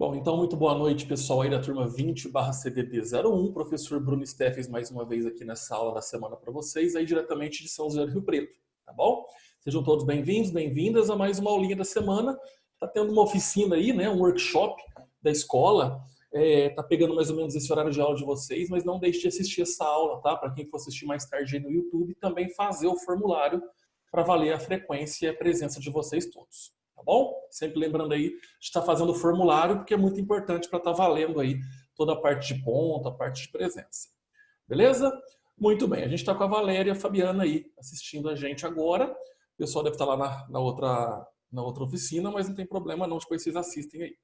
Bom, então muito boa noite, pessoal aí da turma 20/CDD01, professor Bruno Steffens mais uma vez aqui nessa aula da semana para vocês, aí diretamente de São José do Rio Preto, tá bom? Sejam todos bem-vindos, bem-vindas a mais uma aulinha da semana. Tá tendo uma oficina aí, né, um workshop da escola, tá pegando mais ou menos esse horário de aula de vocês, mas não deixe de assistir essa aula, tá? Para quem for assistir mais tarde aí no YouTube, também fazer o formulário para valer a frequência e a presença de vocês todos. Tá bom? Sempre lembrando aí de estar fazendo o formulário, porque é muito importante para estar valendo aí toda a parte de ponto, a parte de presença. Beleza? Muito bem. A gente está com a Valéria e a Fabiana aí assistindo a gente agora. O pessoal deve estar lá na outra oficina, mas não tem problema não, depois vocês assistem aí.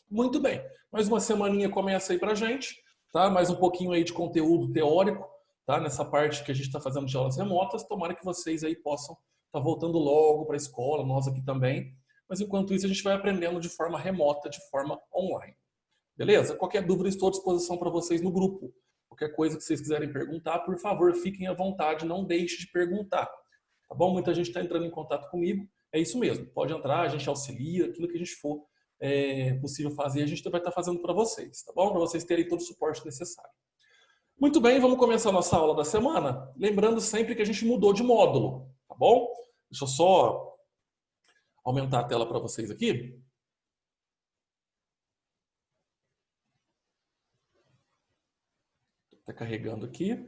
Muito bem. Mais uma semaninha começa aí para a gente, tá? Mais um pouquinho aí de conteúdo teórico, tá? Nessa parte que a gente está fazendo de aulas remotas. Tomara que vocês aí possam estar voltando logo para a escola, nós aqui também. Mas enquanto isso a gente vai aprendendo de forma remota, de forma online. Beleza? Qualquer dúvida estou à disposição para vocês no grupo. Qualquer coisa que vocês quiserem perguntar, por favor, fiquem à vontade, não deixe de perguntar. Tá bom? Muita gente está entrando em contato comigo. É isso mesmo. Pode entrar, a gente auxilia, aquilo que a gente for possível fazer, a gente vai estar fazendo para vocês, tá bom? Para vocês terem todo o suporte necessário. Muito bem, vamos começar a nossa aula da semana. Lembrando sempre que a gente mudou de módulo, tá bom? Deixa eu só aumentar a tela para vocês aqui. Está carregando aqui.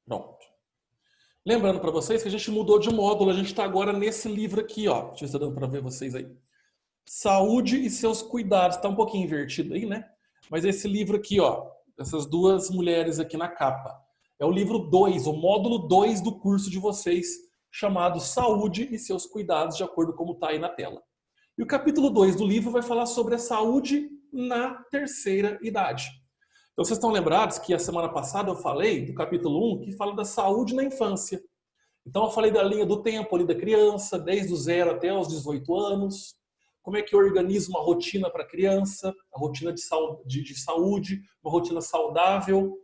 Pronto. Lembrando para vocês que a gente mudou de módulo, a gente está agora nesse livro aqui, ó. Deixa eu ver se está dando para ver vocês aí. Saúde e seus cuidados. Está um pouquinho invertido aí, né? Mas esse livro aqui, ó, essas duas mulheres aqui na capa. É o livro 2, o módulo 2 do curso de vocês, chamado Saúde e seus cuidados, de acordo com como está aí na tela. E o capítulo 2 do livro vai falar sobre a saúde na terceira idade. Então vocês estão lembrados que a semana passada eu falei do capítulo 1 que fala da saúde na infância. Então eu falei da linha do tempo ali da criança, desde o 0 até os 18 anos, como é que eu organizo uma rotina para a criança, a rotina de saúde, uma rotina saudável.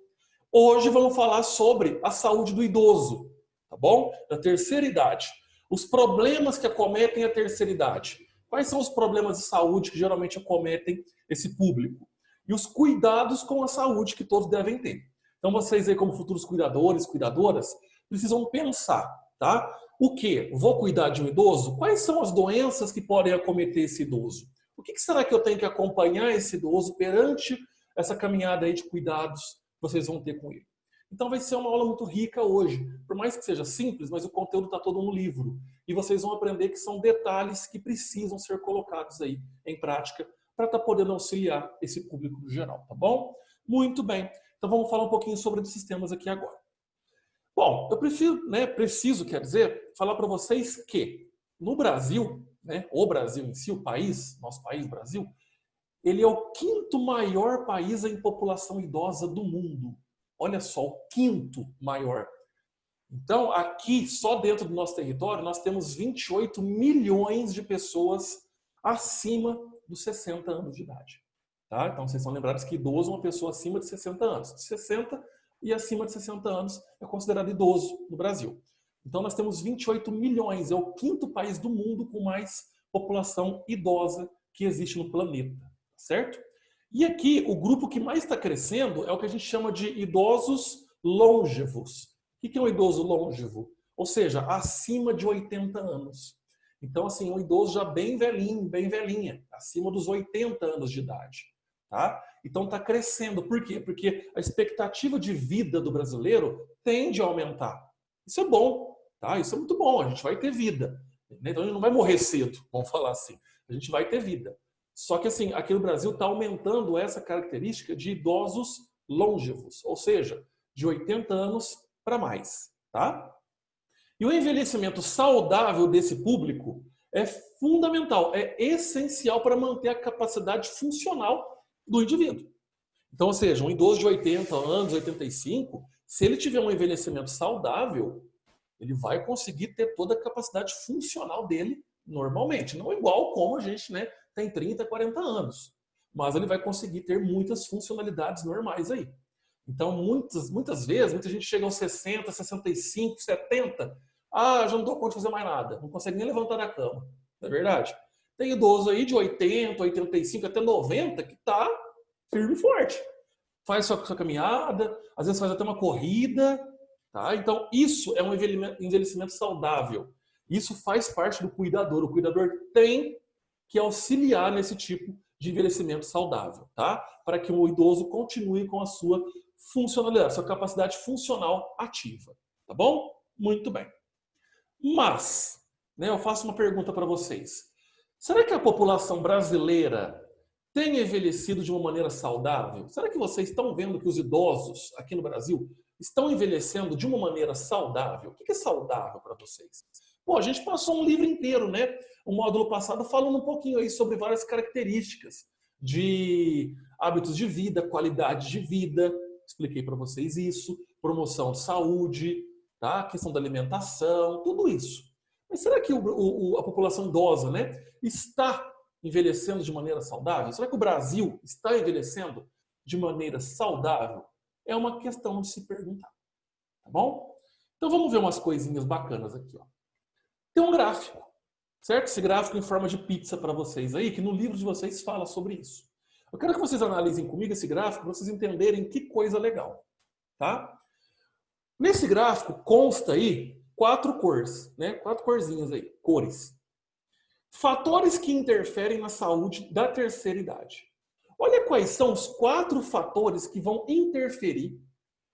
Hoje vamos falar sobre a saúde do idoso, tá bom? Da terceira idade. Os problemas que acometem a terceira idade. Quais são os problemas de saúde que geralmente acometem esse público? E os cuidados com a saúde que todos devem ter. Então vocês aí como futuros cuidadores, cuidadoras, precisam pensar, tá? O que? Vou cuidar de um idoso? Quais são as doenças que podem acometer esse idoso? O que será que eu tenho que acompanhar esse idoso perante essa caminhada aí de cuidados que vocês vão ter com ele? Então vai ser uma aula muito rica hoje. Por mais que seja simples, mas o conteúdo está todo no livro. E vocês vão aprender que são detalhes que precisam ser colocados aí em prática para estar podendo auxiliar esse público no geral, tá bom? Muito bem. Então vamos falar um pouquinho sobre os sistemas aqui agora. Bom, eu preciso, quer dizer, falar para vocês que no Brasil, né, o Brasil em si, o país, nosso país, Brasil, ele é o quinto maior país em população idosa do mundo. Olha só, o quinto maior. Então, aqui, só dentro do nosso território, nós temos 28 milhões de pessoas acima dos 60 anos de idade. Tá? Então, vocês são lembrados que idoso é uma pessoa acima de 60 anos. De 60 e acima de 60 anos é considerado idoso no Brasil. Então, nós temos 28 milhões. É o quinto país do mundo com mais população idosa que existe no planeta. Certo? E aqui, o grupo que mais está crescendo é o que a gente chama de idosos longevos. O que é um idoso longevo? Ou seja, acima de 80 anos. Então, assim, um idoso já bem velhinho, bem velhinha, acima dos 80 anos de idade. Tá? Então está crescendo. Por quê? Porque a expectativa de vida do brasileiro tende a aumentar. Isso é bom, tá? Isso é muito bom. A gente vai ter vida. Então a gente não vai morrer cedo, vamos falar assim. A gente vai ter vida. Só que assim, aqui no Brasil está aumentando essa característica de idosos longevos, ou seja, de 80 anos para mais, tá? E o envelhecimento saudável desse público é fundamental, é essencial para manter a capacidade funcional do indivíduo. Então, ou seja, um idoso de 80 anos, 85, se ele tiver um envelhecimento saudável, ele vai conseguir ter toda a capacidade funcional dele normalmente. Não igual como a gente, né, tem 30, 40 anos. Mas ele vai conseguir ter muitas funcionalidades normais aí. Então, muitas vezes, muita gente chega aos 60, 65, 70. Ah, já não dou conta de fazer mais nada. Não consegue nem levantar da cama. Não é verdade? Tem idoso aí de 80, 85, até 90 que tá firme e forte. Faz sua caminhada, às vezes faz até uma corrida, tá? Então, isso é um envelhecimento saudável. Isso faz parte do cuidador. O cuidador tem que auxiliar nesse tipo de envelhecimento saudável, tá? Para que o idoso continue com a sua funcionalidade, sua capacidade funcional ativa, tá bom? Muito bem. Mas, né, eu faço uma pergunta para vocês. Será que a população brasileira tem envelhecido de uma maneira saudável? Será que vocês estão vendo que os idosos aqui no Brasil estão envelhecendo de uma maneira saudável? O que é saudável para vocês? Pô, a gente passou um livro inteiro, né? O módulo passado falando um pouquinho aí sobre várias características de hábitos de vida, qualidade de vida. Expliquei para vocês isso. Promoção de saúde, tá? Questão da alimentação, tudo isso. Mas será que a população idosa, né, está envelhecendo de maneira saudável? Será que o Brasil está envelhecendo de maneira saudável? É uma questão de se perguntar, tá bom? Então vamos ver umas coisinhas bacanas aqui, ó. Tem um gráfico, certo? Esse gráfico em forma de pizza para vocês aí, que no livro de vocês fala sobre isso. Eu quero que vocês analisem comigo esse gráfico para vocês entenderem que coisa legal, tá? Nesse gráfico consta aí 4 cores, né? 4 corzinhas aí, cores. Fatores que interferem na saúde da terceira idade. Olha quais são os 4 fatores que vão interferir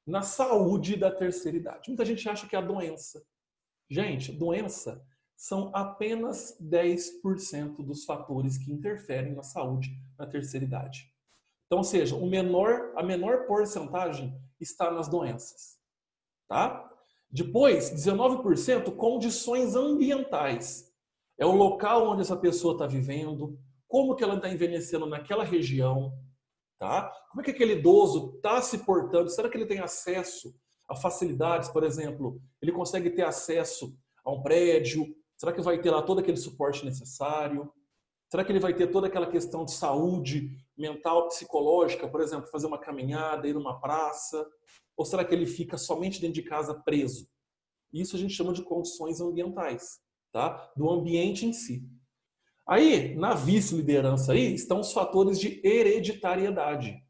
na saúde da terceira idade. Muita gente acha que é a doença. Gente, doença são apenas 10% dos fatores que interferem na saúde da terceira idade. Então, ou seja, a menor porcentagem está nas doenças. Tá? Depois, 19% condições ambientais. É o local onde essa pessoa está vivendo, como que ela está envelhecendo naquela região, tá? Como é que aquele idoso está se portando, será que ele tem acesso a facilidades, por exemplo, ele consegue ter acesso a um prédio, será que vai ter lá todo aquele suporte necessário? Será que ele vai ter toda aquela questão de saúde mental, psicológica, por exemplo, fazer uma caminhada, ir numa praça? Ou será que ele fica somente dentro de casa preso? Isso a gente chama de condições ambientais, tá? Do ambiente em si. Aí, na vice-liderança aí, estão os fatores de hereditariedade.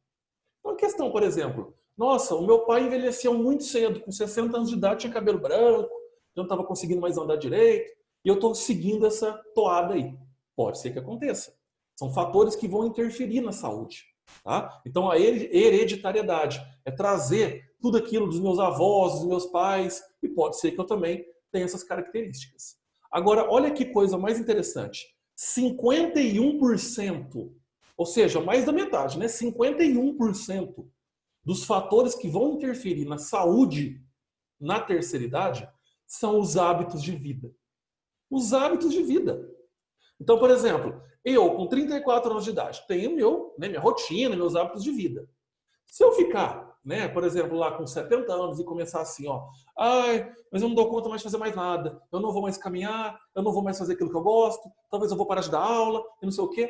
Então, a questão, por exemplo, nossa, o meu pai envelheceu muito cedo, com 60 anos de idade, tinha cabelo branco, não estava conseguindo mais andar direito, e eu estou seguindo essa toada aí. Pode ser que aconteça. São fatores que vão interferir na saúde. Tá? Então, a hereditariedade é trazer tudo aquilo dos meus avós, dos meus pais, e pode ser que eu também tenha essas características. Agora, olha que coisa mais interessante. 51%, ou seja, mais da metade, né? 51% dos fatores que vão interferir na saúde na terceira idade são os hábitos de vida. Os hábitos de vida. Então, por exemplo, eu com 34 anos de idade tenho minha rotina, meus hábitos de vida. Se eu ficar, né, por exemplo, lá com 70 anos e começar assim, ó, ai, mas eu não dou conta mais de fazer mais nada, eu não vou mais caminhar, eu não vou mais fazer aquilo que eu gosto, talvez eu vou parar de dar aula, e não sei o quê.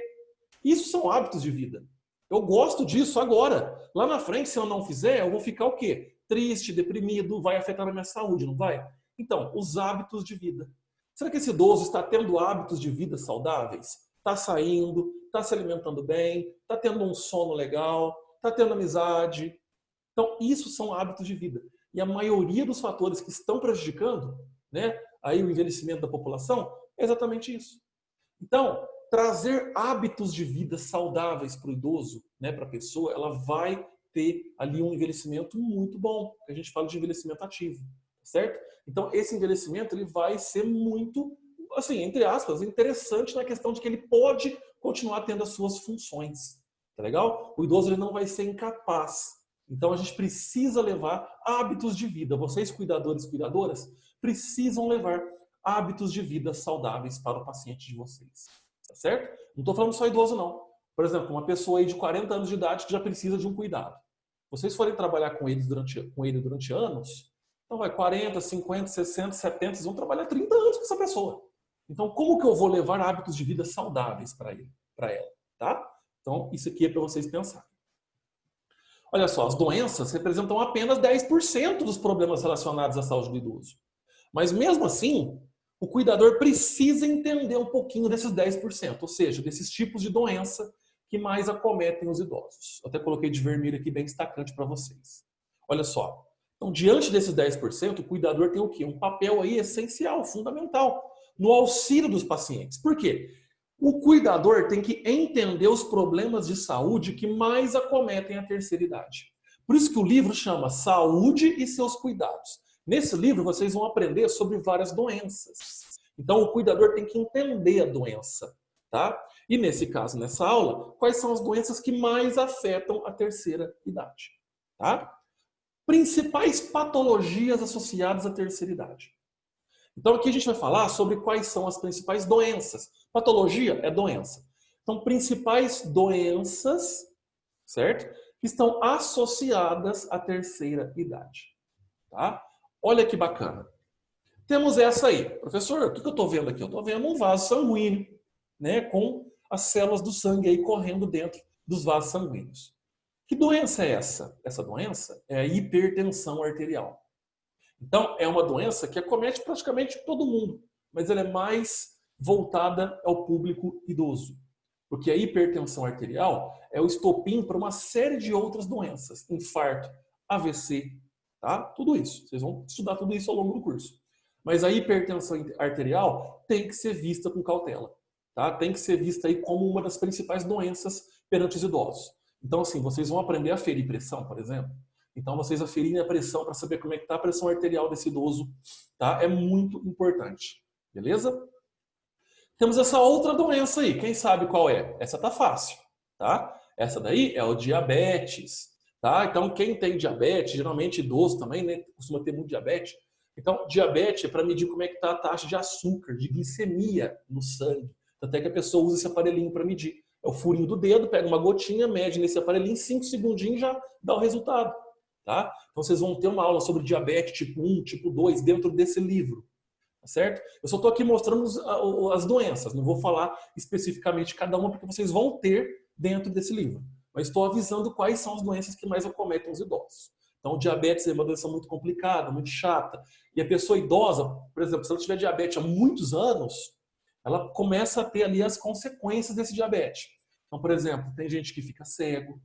Isso são hábitos de vida. Eu gosto disso agora. Lá na frente, se eu não fizer, eu vou ficar o quê? Triste, deprimido, vai afetar a minha saúde, não vai? Então, os hábitos de vida. Será que esse idoso está tendo hábitos de vida saudáveis? Está saindo, está se alimentando bem, está tendo um sono legal, está tendo amizade. Então, isso são hábitos de vida. E a maioria dos fatores que estão prejudicando, né, aí o envelhecimento da população é exatamente isso. Então, trazer hábitos de vida saudáveis para o idoso, né, para a pessoa, ela vai ter ali um envelhecimento muito bom. A gente fala de envelhecimento ativo, certo? Então, esse envelhecimento ele vai ser muito, assim, entre aspas, interessante na questão de que ele pode continuar tendo as suas funções. Tá legal? O idoso ele não vai ser incapaz. Então, a gente precisa levar hábitos de vida. Vocês, cuidadores e cuidadoras, precisam levar hábitos de vida saudáveis para o paciente de vocês. Tá certo? Não estou falando só idoso, não. Por exemplo, uma pessoa aí de 40 anos de idade que já precisa de um cuidado. Vocês forem trabalhar com ele durante anos, então vai 40, 50, 60, 70, vocês vão trabalhar 30 anos com essa pessoa. Então, como que eu vou levar hábitos de vida saudáveis para ele, para ela, tá? Então, isso aqui é para vocês pensarem. Olha só, as doenças representam apenas 10% dos problemas relacionados à saúde do idoso. Mas mesmo assim, o cuidador precisa entender um pouquinho desses 10%, ou seja, desses tipos de doença que mais acometem os idosos. Eu até coloquei de vermelho aqui bem destacante para vocês. Olha só. Então, diante desses 10%, o cuidador tem o quê? Um papel aí essencial, fundamental, no auxílio dos pacientes. Por quê? O cuidador tem que entender os problemas de saúde que mais acometem a terceira idade. Por isso que o livro chama Saúde e seus Cuidados. Nesse livro, vocês vão aprender sobre várias doenças. Então, o cuidador tem que entender a doença, tá? E nesse caso, nessa aula, quais são as doenças que mais afetam a terceira idade, tá? Principais patologias associadas à terceira idade. Então, aqui a gente vai falar sobre quais são as principais doenças. Patologia é doença. Então, principais doenças, certo? Que estão associadas à terceira idade, tá? Olha que bacana. Temos essa aí. Professor, o que eu estou vendo aqui? Eu estou vendo um vaso sanguíneo, né, com as células do sangue aí correndo dentro dos vasos sanguíneos. Que doença é essa? Essa doença é a hipertensão arterial. Então, é uma doença que acomete praticamente todo mundo, mas ela é mais voltada ao público idoso. Porque a hipertensão arterial é o estopim para uma série de outras doenças. Infarto, AVC, tá? Tudo isso. Vocês vão estudar tudo isso ao longo do curso. Mas a hipertensão arterial tem que ser vista com cautela, tá? Tem que ser vista aí como uma das principais doenças perante os idosos. Então, assim, vocês vão aprender a ferir pressão, por exemplo. Então, vocês aferirem a pressão para saber como é que está a pressão arterial desse idoso, tá? É muito importante, beleza? Temos essa outra doença aí, quem sabe qual é? Essa tá fácil, tá? Essa daí é o diabetes, tá? Então, quem tem diabetes, geralmente idoso também, né? Costuma ter muito diabetes. Então, diabetes é para medir como é que está a taxa de açúcar, de glicemia no sangue. Até que a pessoa usa esse aparelhinho para medir. É o furinho do dedo, pega uma gotinha, mede nesse aparelhinho, 5 segundinhos já dá o resultado. Tá? Então vocês vão ter uma aula sobre diabetes tipo 1, tipo 2 dentro desse livro. Tá certo? Eu só estou aqui mostrando as doenças, não vou falar especificamente cada uma, porque vocês vão ter dentro desse livro. Mas estou avisando quais são as doenças que mais acometem os idosos. Então, o diabetes é uma doença muito complicada, muito chata. E a pessoa idosa, por exemplo, se ela tiver diabetes há muitos anos, ela começa a ter ali as consequências desse diabetes. Então, por exemplo, tem gente que fica cego,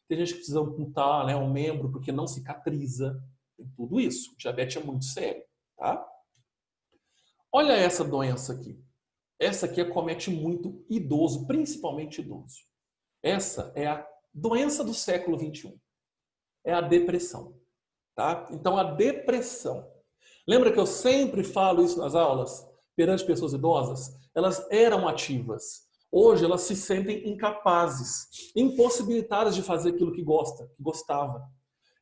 tem gente que precisa amputar, né, um membro porque não cicatriza. Tem tudo isso. O diabetes é muito sério, tá? Olha essa doença aqui. Essa aqui acomete muito idoso, principalmente idoso. Essa é a doença do século XXI. É a depressão, tá? Então, a depressão. Lembra que eu sempre falo isso nas aulas? Perante pessoas idosas, elas eram ativas. Hoje elas se sentem incapazes, impossibilitadas de fazer aquilo que gostava.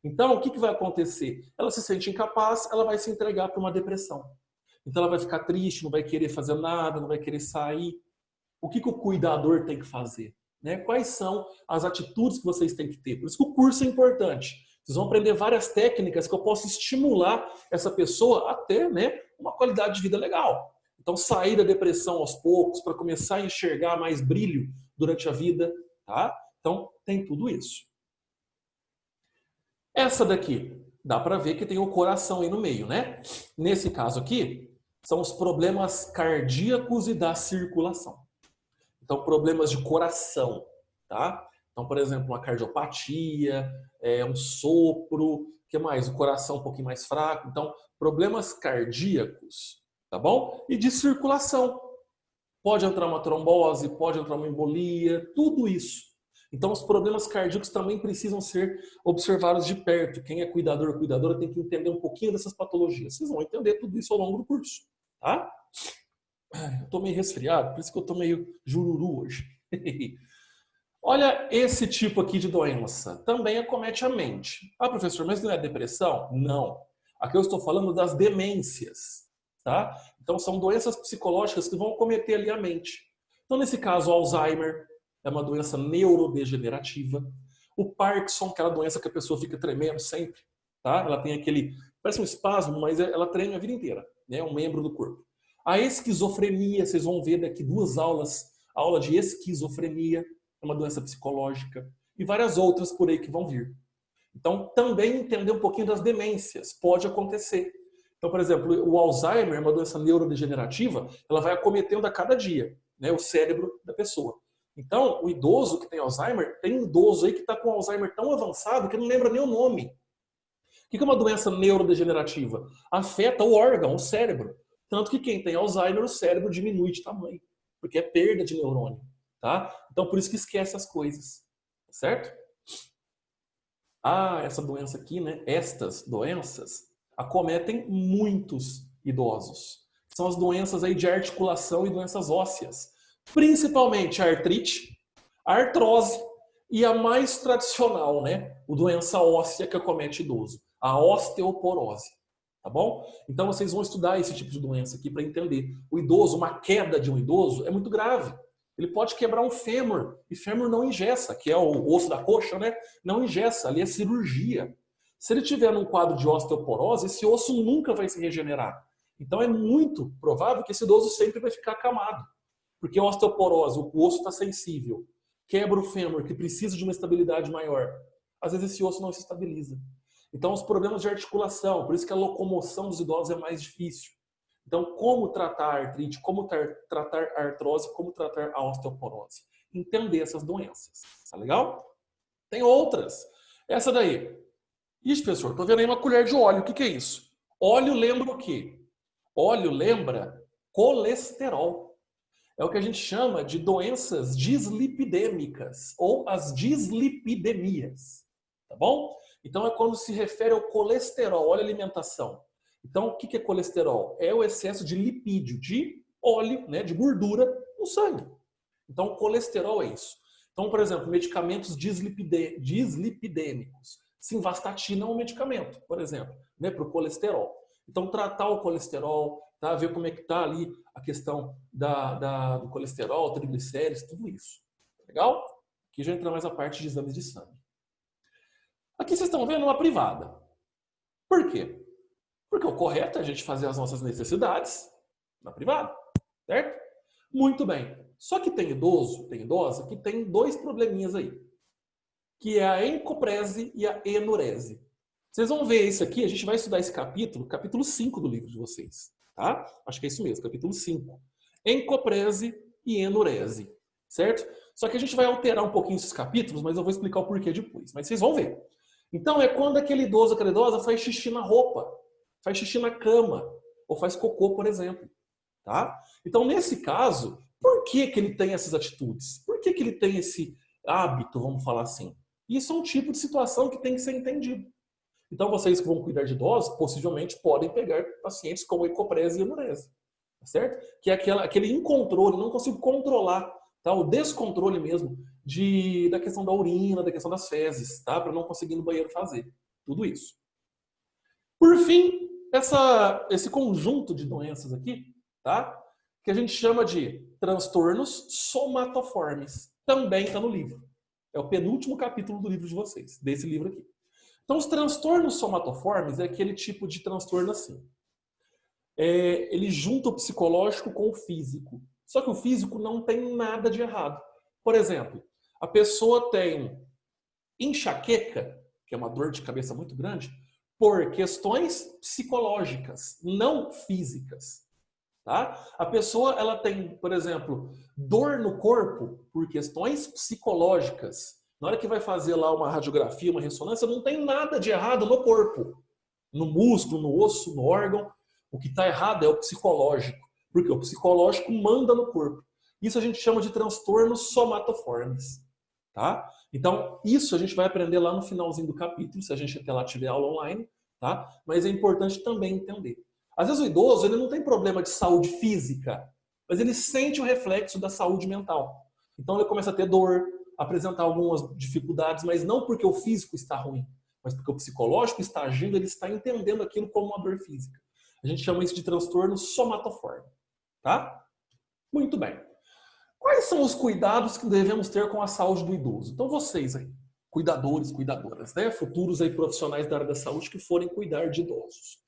Então, o que vai acontecer? Ela se sente incapaz, ela vai se entregar para uma depressão. Então, ela vai ficar triste, não vai querer fazer nada, não vai querer sair. O que o cuidador tem que fazer? Né? Quais são as atitudes que vocês têm que ter? Por isso que o curso é importante. Vocês vão aprender várias técnicas que eu posso estimular essa pessoa a ter, né, uma qualidade de vida legal. Então, sair da depressão aos poucos, para começar a enxergar mais brilho durante a vida, tá? Então, tem tudo isso. Essa daqui, dá para ver que tem o coração aí no meio, né? Nesse caso aqui, são os problemas cardíacos e da circulação. Então, problemas de coração, tá? Então, por exemplo, uma cardiopatia, um sopro, o que mais? O coração um pouquinho mais fraco. Então, problemas cardíacos, tá bom? E de circulação. Pode entrar uma trombose, pode entrar uma embolia, tudo isso. Então, os problemas cardíacos também precisam ser observados de perto. Quem é cuidador ou cuidadora tem que entender um pouquinho dessas patologias. Vocês vão entender tudo isso ao longo do curso, tá? Eu tô meio resfriado, por isso que eu tô meio jururu hoje. Olha esse tipo aqui de doença. Também acomete a mente. Ah, professor, mas não é depressão? Não. Aqui eu estou falando das demências, tá? Então são doenças psicológicas que vão acometer ali a mente. Então nesse caso, o Alzheimer é uma doença neurodegenerativa. O Parkinson, aquela doença que a pessoa fica tremendo sempre, tá? Ela tem aquele, parece um espasmo, mas ela treme a vida inteira, né? É um membro do corpo. A esquizofrenia, vocês vão ver daqui 2 aulas, a aula de esquizofrenia, é uma doença psicológica, e várias outras por aí que vão vir. Então, também entender um pouquinho das demências, pode acontecer. Então, por exemplo, o Alzheimer é uma doença neurodegenerativa, ela vai acometendo a cada dia, né, o cérebro da pessoa. Então, o idoso que tem Alzheimer, tem um idoso aí que está com Alzheimer tão avançado que não lembra nem o nome. O que é uma doença neurodegenerativa? Afeta o órgão, o cérebro. Tanto que quem tem Alzheimer, o cérebro diminui de tamanho, porque é perda de neurônio. Tá? Então, por isso que esquece as coisas. Certo? Ah, essa doença aqui, né? Estas doenças acometem muitos idosos. São as doenças aí de articulação e doenças ósseas. Principalmente a artrite, a artrose e a mais tradicional, né? A doença óssea que acomete idoso, a osteoporose. Tá bom? Então vocês vão estudar esse tipo de doença aqui para entender. O idoso, uma queda de um idoso é muito grave. Ele pode quebrar um fêmur, e fêmur não engessa, que é o osso da coxa, né? Não engessa, ali é cirurgia. Se ele tiver num quadro de osteoporose, esse osso nunca vai se regenerar. Então é muito provável que esse idoso sempre vai ficar acamado. Porque a osteoporose, o osso está sensível, quebra o fêmur, que precisa de uma estabilidade maior. Às vezes esse osso não se estabiliza. Então os problemas de articulação, por isso que a locomoção dos idosos é mais difícil. Então, como tratar a artrite, como tratar a artrose, como tratar a osteoporose. Entender essas doenças. Tá legal? Tem outras. Essa daí. Ixi, professor, tô vendo aí uma colher de óleo. O que é isso? Óleo lembra o quê? Óleo lembra colesterol. É o que a gente chama de doenças dislipidêmicas ou as dislipidemias. Tá bom? Então, é quando se refere ao colesterol. Olha a alimentação. Então, o que é colesterol? É o excesso de lipídio, de óleo, né, de gordura no sangue. Então, o colesterol é isso. Então, por exemplo, medicamentos dislipidêmicos. Simvastatina é um medicamento, por exemplo, né, para o colesterol. Então, tratar o colesterol, tá, ver como é que está ali a questão do colesterol, triglicéridos, tudo isso. Legal? Aqui já entra mais a parte de exames de sangue. Aqui vocês estão vendo uma privada. Por quê? Porque o correto é a gente fazer as nossas necessidades na privada, certo? Muito bem. Só que tem idoso, tem idosa, que tem dois probleminhas aí. Que é a encoprese e a enurese. Vocês vão ver isso aqui, a gente vai estudar esse capítulo 5 do livro de vocês, tá? Acho que é isso mesmo, capítulo 5. Encoprese e enurese, certo? Só que a gente vai alterar um pouquinho esses capítulos, mas eu vou explicar o porquê depois. Mas vocês vão ver. Então é quando aquele idoso, aquela idosa faz xixi na roupa, faz xixi na cama, ou faz cocô, por exemplo. Tá? Então, nesse caso, por que ele tem essas atitudes? Por que ele tem esse hábito, vamos falar assim? Isso é um tipo de situação que tem que ser entendido. Então, vocês que vão cuidar de idosos, possivelmente podem pegar pacientes com ecoprese e enurese. Tá certo? Que é aquele incontrole, não consigo controlar, tá? O descontrole mesmo da questão da urina, da questão das fezes, tá? Para não conseguir no banheiro fazer. Tudo isso. Por fim, esse conjunto de doenças aqui, tá? Que a gente chama de transtornos somatoformes. Também está no livro. É o penúltimo capítulo do livro de vocês, desse livro aqui. Então, os transtornos somatoformes é aquele tipo de transtorno assim. Ele junta o psicológico com o físico. Só que o físico não tem nada de errado. Por exemplo, a pessoa tem enxaqueca, que é uma dor de cabeça muito grande, por questões psicológicas, não físicas. Tá? A pessoa ela tem, por exemplo, dor no corpo por questões psicológicas. Na hora que vai fazer lá uma radiografia, uma ressonância, não tem nada de errado no corpo, no músculo, no osso, no órgão. O que está errado é o psicológico, porque o psicológico manda no corpo. Isso a gente chama de transtornos somatoformes. Tá? Então, isso a gente vai aprender lá no finalzinho do capítulo, se a gente até lá tiver aula online. Tá? Mas é importante também entender. Às vezes o idoso ele não tem problema de saúde física, mas ele sente o reflexo da saúde mental. Então ele começa a ter dor, apresentar algumas dificuldades, mas não porque o físico está ruim, mas porque o psicológico está agindo, ele está entendendo aquilo como uma dor física. A gente chama isso de transtorno somatoforme. Tá? Muito bem. Quais são os cuidados que devemos ter com a saúde do idoso? Então vocês aí, cuidadores, cuidadoras, né? Futuros aí profissionais da área da saúde que forem cuidar de idosos.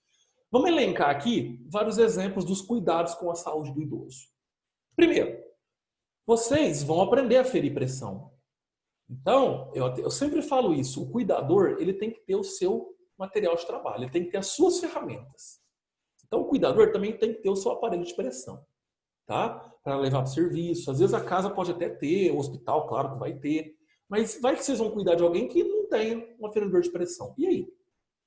Vamos elencar aqui vários exemplos dos cuidados com a saúde do idoso. Primeiro, vocês vão aprender a ferir pressão. Então, eu sempre falo isso, o cuidador ele tem que ter o seu material de trabalho, ele tem que ter as suas ferramentas. Então o cuidador também tem que ter o seu aparelho de pressão, tá? Para levar para o serviço. Às vezes a casa pode até ter, o hospital, claro que vai ter. Mas vai que vocês vão cuidar de alguém que não tem um aferidor de pressão. E aí?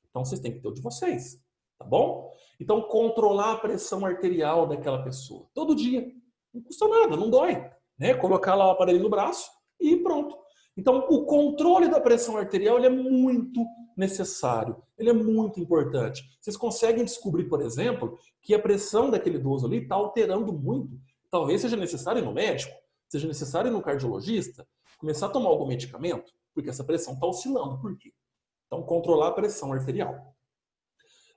Então vocês têm que ter o de vocês, tá bom? Então controlar a pressão arterial daquela pessoa. Todo dia. Não custa nada, não dói. Né? Colocar lá o aparelho no braço e pronto. Então o controle da pressão arterial ele é muito necessário. Ele é muito importante. Vocês conseguem descobrir, por exemplo, que a pressão daquele idoso ali está alterando muito. Talvez seja necessário ir no médico, seja necessário ir no cardiologista, começar a tomar algum medicamento, porque essa pressão está oscilando. Por quê? Então, controlar a pressão arterial.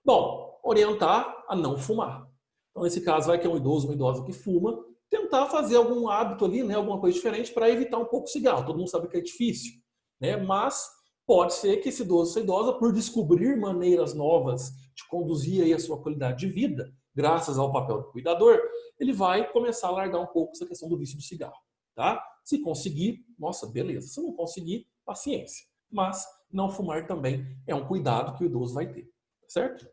Bom, orientar a não fumar. Então, nesse caso, vai que é um idoso, uma idosa que fuma, tentar fazer algum hábito ali, né, alguma coisa diferente para evitar um pouco o cigarro. Todo mundo sabe que é difícil, né? Mas pode ser que esse idoso, essa idosa, por descobrir maneiras novas de conduzir aí a sua qualidade de vida, graças ao papel do cuidador, ele vai começar a largar um pouco essa questão do vício do cigarro, tá? Se conseguir, nossa, beleza. Se não conseguir, paciência. Mas não fumar também é um cuidado que o idoso vai ter, certo?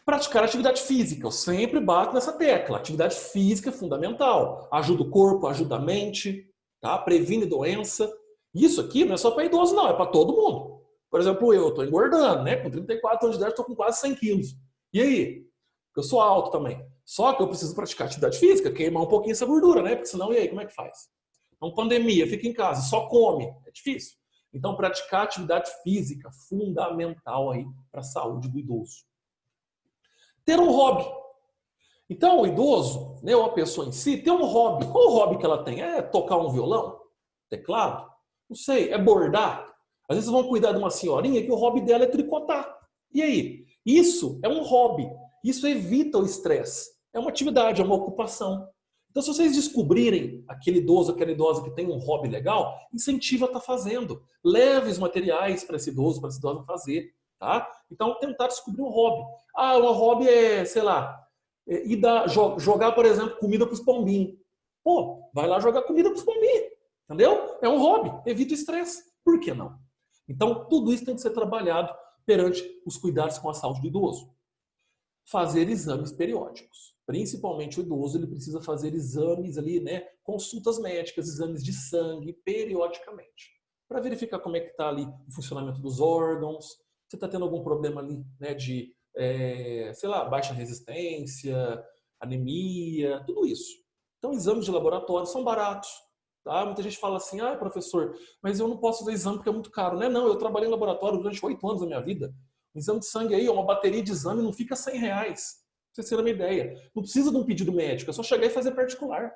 Praticar atividade física. Eu sempre bato nessa tecla. Atividade física é fundamental. Ajuda o corpo, ajuda a mente, tá? Previne doença. Isso aqui não é só para idoso, não. É para todo mundo. Por exemplo, eu estou engordando, né? Com 34 anos de idade, estou com quase 100 quilos. E aí? Eu sou alto também. Só que eu preciso praticar atividade física, queimar um pouquinho essa gordura, né? Porque senão, e aí, como é que faz? Então, pandemia, fica em casa, só come. É difícil. Então, praticar atividade física, fundamental aí para a saúde do idoso. Ter um hobby. Então, o idoso, né, ou a pessoa em si, tem um hobby. Qual o hobby que ela tem? É tocar um violão? Teclado? Não sei. É bordar? Às vezes vão cuidar de uma senhorinha que o hobby dela é tricotar. E aí? Isso é um hobby. Isso evita o estresse. É uma atividade, é uma ocupação. Então, se vocês descobrirem aquele idoso, aquela idosa que tem um hobby legal, incentiva a estar fazendo. Leve os materiais para esse idoso, para essa idosa fazer. Tá? Então, tentar descobrir um hobby. Ah, um hobby é, sei lá, jogar, por exemplo, comida para os pombinhos. Pô, vai lá jogar comida para os pombinhos. Entendeu? É um hobby. Evita o estresse. Por que não? Então, tudo isso tem que ser trabalhado perante os cuidados com a saúde do idoso. Fazer exames periódicos. Principalmente o idoso, ele precisa fazer exames ali, né? Consultas médicas, exames de sangue, periodicamente. Para verificar como é que está ali o funcionamento dos órgãos, se está tendo algum problema ali, né? De, sei lá, baixa resistência, anemia, tudo isso. Então, exames de laboratório são baratos. Tá? Muita gente fala assim, ah, professor, mas eu não posso fazer exame porque é muito caro. Não é não, eu trabalhei em laboratório durante 8 anos da minha vida. Um exame de sangue aí, uma bateria de exame não fica R$100. Pra vocês terem uma ideia. Não precisa de um pedido médico, é só chegar e fazer particular.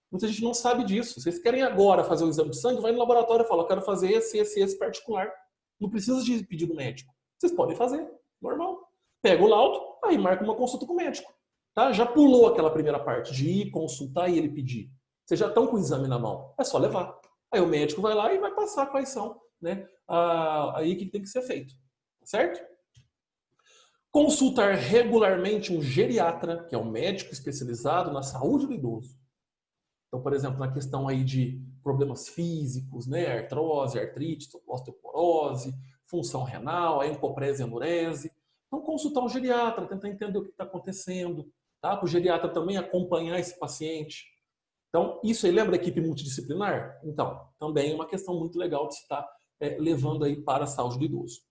Muita gente não sabe disso. Vocês querem agora fazer um exame de sangue, vai no laboratório e fala, eu quero fazer esse particular. Não precisa de pedido médico. Vocês podem fazer, normal. Pega o laudo, aí marca uma consulta com o médico. Tá? Já pulou aquela primeira parte de ir, consultar e ele pedir. Vocês já estão com o exame na mão, é só levar. Aí o médico vai lá e vai passar quais são, né? Aí o que tem que ser feito, certo? Consultar regularmente um geriatra, que é um médico especializado na saúde do idoso. Então, por exemplo, na questão aí de problemas físicos, né? Artrose, artrite, osteoporose, função renal, a encoprese e enurese. Então, consultar um geriatra, tentar entender o que está acontecendo, tá? Para o geriatra também acompanhar esse paciente. Então, isso aí, lembra a equipe multidisciplinar? Então, também é uma questão muito legal de se estar levando aí para a saúde do idoso.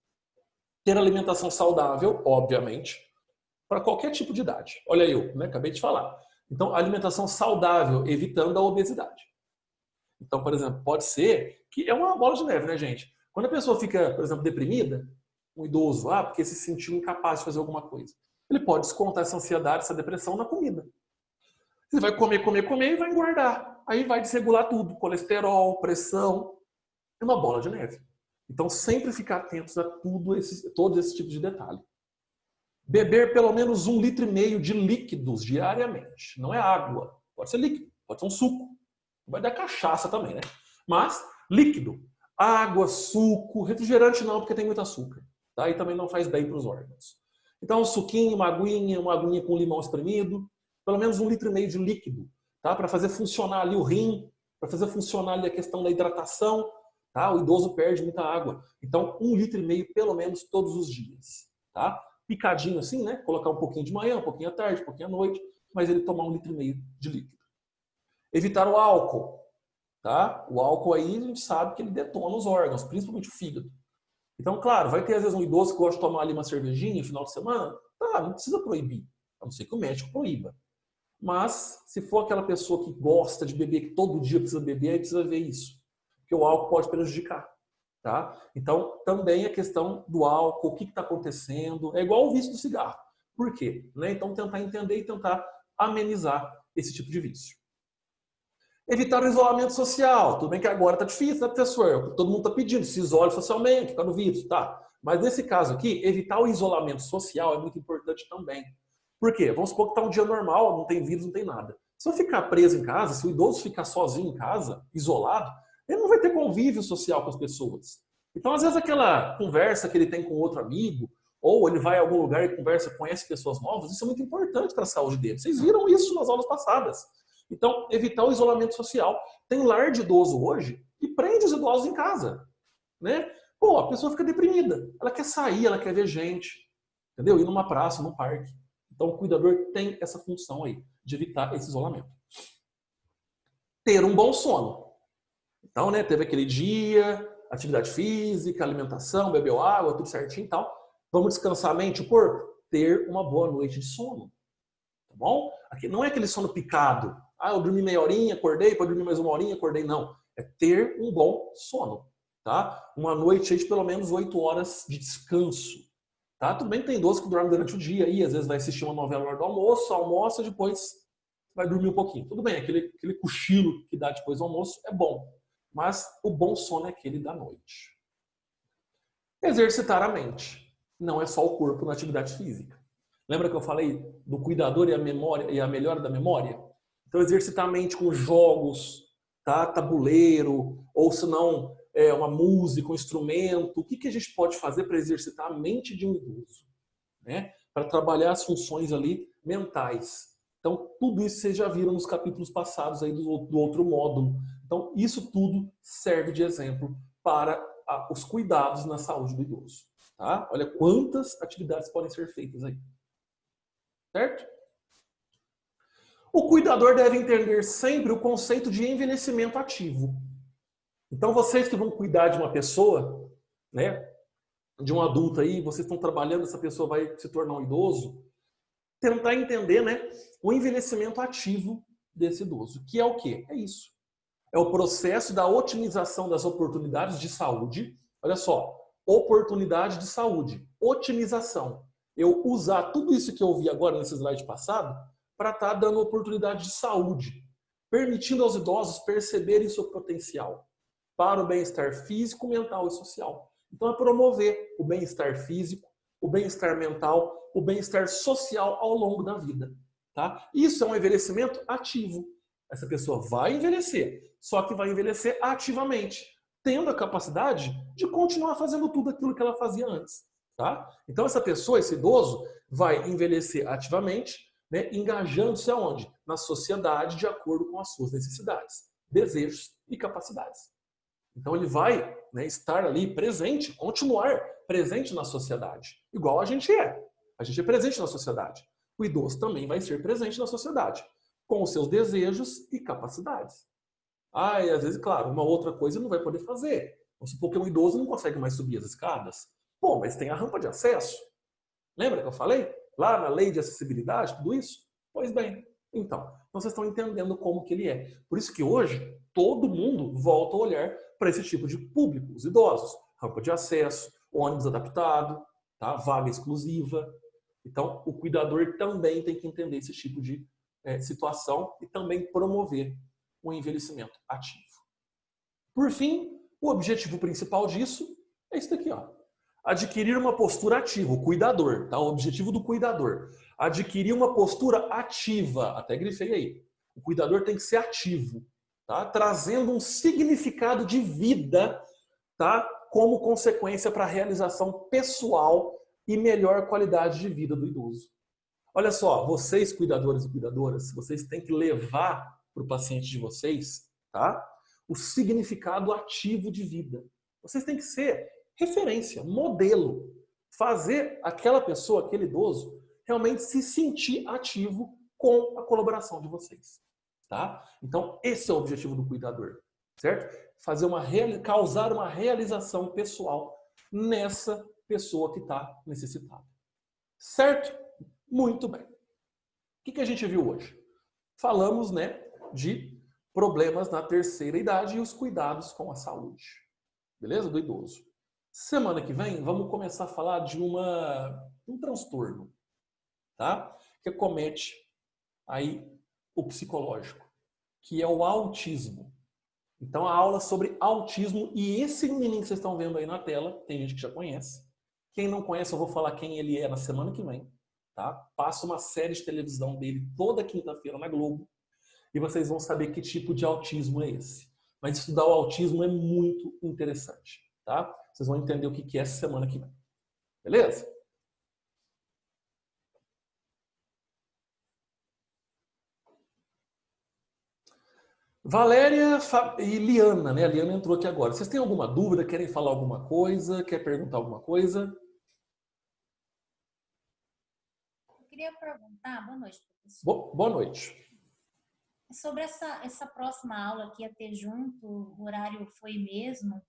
Ter alimentação saudável, obviamente, para qualquer tipo de idade. Olha eu, né? Acabei de falar. Então, alimentação saudável, evitando a obesidade. Então, por exemplo, pode ser que é uma bola de neve, né, gente? Quando a pessoa fica, por exemplo, deprimida, um idoso, porque se sentiu incapaz de fazer alguma coisa, ele pode descontar essa ansiedade, essa depressão na comida. Você vai comer, comer, comer e vai engordar. Aí vai desregular tudo, colesterol, pressão. É uma bola de neve. Então, sempre ficar atentos a todos esses tipos de detalhe. Beber pelo menos 1,5 litro de líquidos diariamente. Não é água. Pode ser líquido, pode ser um suco. Vai dar cachaça também, né? Mas, líquido. Água, suco, refrigerante não, porque tem muito açúcar. Tá? E também não faz bem para os órgãos. Então, um suquinho, uma aguinha com limão espremido. Pelo menos 1,5 litro de líquido. Tá? Para fazer funcionar ali o rim, para fazer funcionar ali a questão da hidratação. Tá? O idoso perde muita água. Então, 1,5 litro pelo menos todos os dias. Tá? picadinho assim, né? Colocar um pouquinho de manhã, um pouquinho à tarde, um pouquinho à noite, mas ele tomar 1,5 litro de líquido. Evitar o álcool, tá? O álcool aí a gente sabe que ele detona os órgãos, principalmente o fígado. Então, claro, vai ter às vezes um idoso que gosta de tomar ali uma cervejinha no final de semana, tá, não precisa proibir, a não ser que o médico proíba. Mas, se for aquela pessoa que gosta de beber, que todo dia precisa beber, aí precisa ver isso. Porque o álcool pode prejudicar. Tá? Então, também a questão do álcool, o que está acontecendo, é igual o vício do cigarro. Por quê? Né? Então, tentar entender e tentar amenizar esse tipo de vício. Evitar o isolamento social. Tudo bem que agora está difícil, né, professor? Todo mundo está pedindo, se isole socialmente, está no vírus, tá? Mas nesse caso aqui, evitar o isolamento social é muito importante também. Por quê? Vamos supor que está um dia normal, não tem vírus, não tem nada. Se eu ficar preso em casa, se o idoso ficar sozinho em casa, isolado, ele não vai ter convívio social com as pessoas. Então, às vezes, aquela conversa que ele tem com outro amigo, ou ele vai a algum lugar e conversa, conhece pessoas novas, isso é muito importante para a saúde dele. Vocês viram isso nas aulas passadas. Então, evitar o isolamento social. Tem lar de idoso hoje que prende os idosos em casa. Né? Pô, a pessoa fica deprimida. Ela quer sair, ela quer ver gente. Entendeu? Ir numa praça, num parque. Então, o cuidador tem essa função aí, de evitar esse isolamento. Ter um bom sono. Então, né, teve aquele dia, atividade física, alimentação, bebeu água, tudo certinho e tal. Vamos descansar a mente e o corpo? Ter uma boa noite de sono. Tá bom? Aqui não é aquele sono picado. Ah, eu dormi meia horinha, acordei, pode dormir mais uma horinha, acordei. Não. É ter um bom sono. Tá? Uma noite aí de pelo menos 8 horas de descanso. Tá? Tudo bem que tem idoso que dorme durante o dia e às vezes vai assistir uma novela na hora do almoço, almoça e depois vai dormir um pouquinho. Tudo bem, aquele cochilo que dá depois do almoço é bom. Mas o bom sono é aquele da noite. Exercitar a mente. Não é só o corpo na atividade física. Lembra que eu falei do cuidador e a memória e a melhora da memória? Então, exercitar a mente com jogos, tá? Tabuleiro, ou se não, uma música, um instrumento. O que a gente pode fazer para exercitar a mente de um idoso? Né? Para trabalhar as funções ali mentais. Então, tudo isso vocês já viram nos capítulos passados aí do outro módulo. Então, isso tudo serve de exemplo para os cuidados na saúde do idoso. Tá? Olha quantas atividades podem ser feitas aí. Certo? O cuidador deve entender sempre o conceito de envelhecimento ativo. Então, vocês que vão cuidar de uma pessoa, né, de um adulto aí, vocês estão trabalhando, essa pessoa vai se tornar um idoso, tentar entender, né, o envelhecimento ativo desse idoso, que é o quê? É isso. É o processo da otimização das oportunidades de saúde. Olha só, oportunidade de saúde, otimização. Eu usar tudo isso que eu vi agora nesse slide passado para estar dando oportunidade de saúde, permitindo aos idosos perceberem seu potencial para o bem-estar físico, mental e social. Então, é promover o bem-estar físico, o bem-estar mental, o bem-estar social ao longo da vida. Tá? Isso é um envelhecimento ativo. Essa pessoa vai envelhecer, só que vai envelhecer ativamente, tendo a capacidade de continuar fazendo tudo aquilo que ela fazia antes. Tá? Então, essa pessoa, esse idoso, vai envelhecer ativamente, né, engajando-se aonde? Na sociedade, de acordo com as suas necessidades, desejos e capacidades. Então ele vai, né, estar ali presente, continuar presente na sociedade, igual a gente é. A gente é presente na sociedade. O idoso também vai ser presente na sociedade, com os seus desejos e capacidades. Ah, e às vezes, claro, uma outra coisa ele não vai poder fazer. Vamos supor que um idoso não consegue mais subir as escadas. Pô, mas tem a rampa de acesso. Lembra que eu falei? Lá na lei de acessibilidade, tudo isso? Pois bem, então, vocês estão entendendo como que ele é. Por isso que hoje, todo mundo volta a olhar para esse tipo de público, os idosos. Rampa de acesso, ônibus adaptado, tá? Vaga exclusiva. Então, o cuidador também tem que entender esse tipo de situação e também promover o envelhecimento ativo. Por fim, o objetivo principal disso é isso daqui, ó. Adquirir uma postura ativa, o cuidador, tá? O objetivo do cuidador. Adquirir uma postura ativa, até grifei aí. O cuidador tem que ser ativo, tá? Trazendo um significado de vida, tá? Como consequência para a realização pessoal e melhor qualidade de vida do idoso. Olha só, vocês cuidadores e cuidadoras, vocês têm que levar para o paciente de vocês, tá? O significado ativo de vida. Vocês têm que ser referência, modelo. fazer aquela pessoa, aquele idoso, realmente se sentir ativo com a colaboração de vocês. Tá? Então, esse é o objetivo do cuidador, certo? Causar uma realização pessoal nessa pessoa que está necessitada. Certo? Muito bem. O que a gente viu hoje? Falamos, né, de problemas na terceira idade e os cuidados com a saúde. Beleza? Do idoso. Semana que vem, vamos começar a falar de um transtorno, tá? Que acomete aí o psicológico, que é o autismo. Então, a aula sobre autismo e esse menino que vocês estão vendo aí na tela, tem gente que já conhece. Quem não conhece, eu vou falar quem ele é na semana que vem, tá? Passa uma série de televisão dele toda quinta-feira na Globo e vocês vão saber que tipo de autismo é esse. Mas estudar o autismo é muito interessante, tá? Vocês vão entender o que é essa semana que vem. Beleza? Valéria e Liana, né? A Liana entrou aqui agora. Vocês têm alguma dúvida? Querem falar alguma coisa? Quer perguntar alguma coisa? Eu queria perguntar, boa noite, professor. Boa noite. Sobre essa próxima aula que ia ter junto, o horário foi mesmo?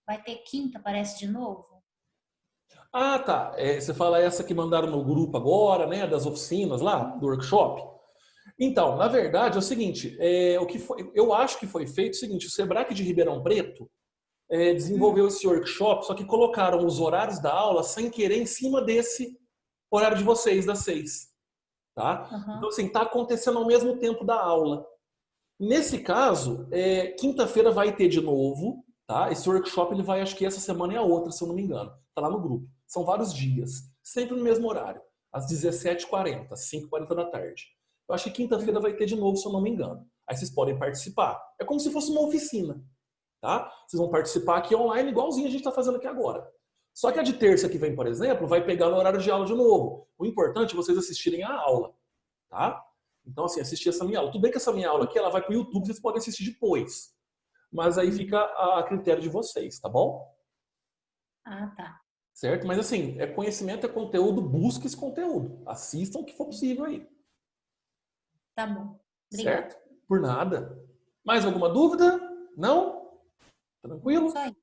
Vai ter quinta, parece, de novo? Ah, tá. Você fala essa que mandaram no grupo agora, né? Das oficinas lá, do workshop. Então, na verdade, é o seguinte, eu acho que foi feito o seguinte, o Sebrae de Ribeirão Preto desenvolveu esse workshop, só que colocaram os horários da aula sem querer em cima desse horário de vocês, das 6. Tá? Então, assim, está acontecendo ao mesmo tempo da aula. Nesse caso, quinta-feira vai ter de novo, tá? Esse workshop ele vai, acho que essa semana e a outra, se eu não me engano. Tá lá no grupo. São vários dias, sempre no mesmo horário, às 17h40, 5h40 da tarde. Eu acho que quinta-feira vai ter de novo, se eu não me engano. Aí vocês podem participar. É como se fosse uma oficina, tá? Vocês vão participar aqui online, igualzinho a gente está fazendo aqui agora. Só que a de terça que vem, por exemplo, vai pegar no horário de aula de novo. O importante é vocês assistirem a aula, tá? Então, assim, assistir essa minha aula. Tudo bem que essa minha aula aqui, ela vai para o YouTube, vocês podem assistir depois. Mas aí fica a critério de vocês, tá bom? Ah, tá. Certo? Mas assim, conhecimento, é conteúdo, busque esse conteúdo. Assistam o que for possível aí. Tá bom. Obrigada. Certo? Por nada. Mais alguma dúvida? Não? Tranquilo? Só aí.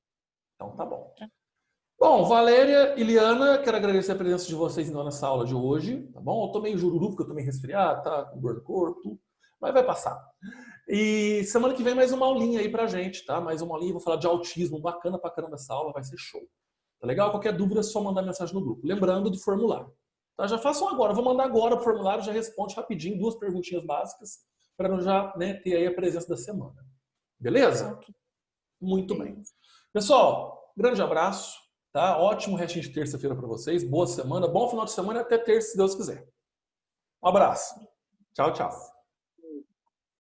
Então tá bom. Bom, Valéria e Liana, quero agradecer a presença de vocês então nessa aula de hoje, tá bom? Eu tô meio jururu, porque eu tô meio resfriado, tá? Com dor no corpo, mas vai passar. E semana que vem mais uma aulinha aí pra gente, tá? Mais uma aulinha, vou falar de autismo, bacana pra caramba essa aula, vai ser show. Tá legal? Qualquer dúvida é só mandar mensagem no grupo. Lembrando do formulário. Tá? Já façam agora, vou mandar agora o formulário, já responde rapidinho, 2 perguntinhas básicas, para não já ter aí a presença da semana. Beleza? Okay. Muito bem. Pessoal, grande abraço, tá? Ótimo restinho de terça-feira para vocês, boa semana, bom final de semana e até terça, se Deus quiser. Um abraço. Tchau, tchau.